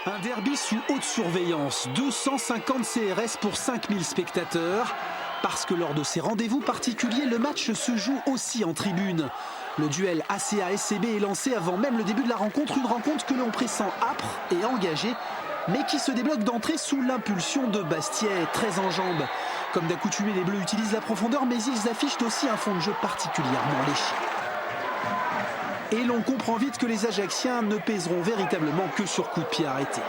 Un derby sous haute surveillance, 250 CRS pour 5000 spectateurs. Parce que lors de ces rendez-vous particuliers, le match se joue aussi en tribune. Le duel ACA-SCB est lancé avant même le début de la rencontre, une rencontre que l'on pressent âpre et engagée, mais qui se débloque d'entrée sous l'impulsion de Bastia, très en jambes. Comme d'accoutumé, les Bleus utilisent la profondeur, mais ils affichent aussi un fond de jeu particulièrement léché. Et l'on comprend vite que les Ajacciens ne pèseront véritablement que sur coup de pied arrêté.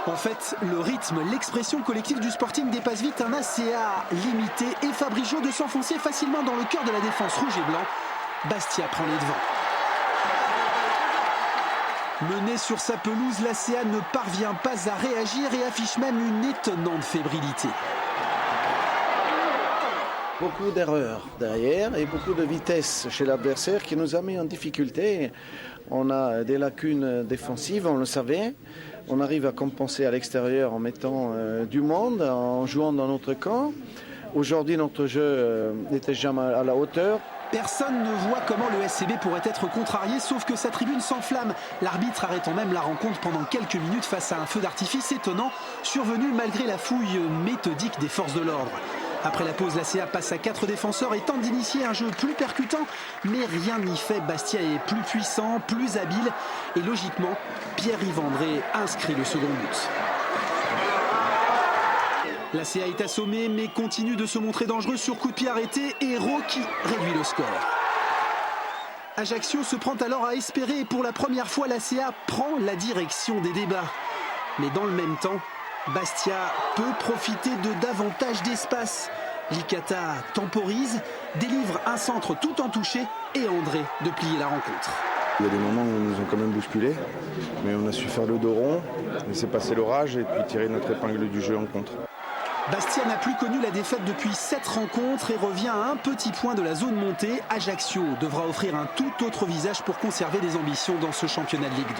En fait, le rythme, l'expression collective du Sporting dépasse vite un ACA limité et Fabricio de s'enfoncer facilement dans le cœur de la défense rouge et blanc. Bastia prend les devants. Mené sur sa pelouse, l'ACA ne parvient pas à réagir et affiche même une étonnante fébrilité. Beaucoup d'erreurs derrière et beaucoup de vitesse chez l'adversaire qui nous a mis en difficulté. On a des lacunes défensives, on le savait. On arrive à compenser à l'extérieur en mettant du monde, en jouant dans notre camp. Aujourd'hui, notre jeu n'était jamais à la hauteur. Personne ne voit comment le SCB pourrait être contrarié, sauf que sa tribune s'enflamme. L'arbitre arrêtant même la rencontre pendant quelques minutes face à un feu d'artifice étonnant, survenu malgré la fouille méthodique des forces de l'ordre. Après la pause, l'ACA passe à 4 défenseurs et tente d'initier un jeu plus percutant, mais rien n'y fait. Bastia est plus puissant, plus habile et logiquement, Pierre-Yves André inscrit le second but. L'ACA est assommé mais continue de se montrer dangereux sur coup de pied arrêté et Rocky réduit le score. Ajaccio se prend alors à espérer et pour la première fois l'ACA prend la direction des débats. Mais dans le même temps, Bastia peut profiter de davantage d'espace. Licata temporise, délivre un centre tout en touché et André de plier la rencontre. Il y a des moments où ils nous ont quand même bousculés, mais on a su faire le dos rond, laisser passer l'orage et puis tirer notre épingle du jeu en contre. Bastia n'a plus connu la défaite depuis 7 rencontres et revient à un petit point de la zone montée. Ajaccio devra offrir un tout autre visage pour conserver des ambitions dans ce championnat de Ligue 2.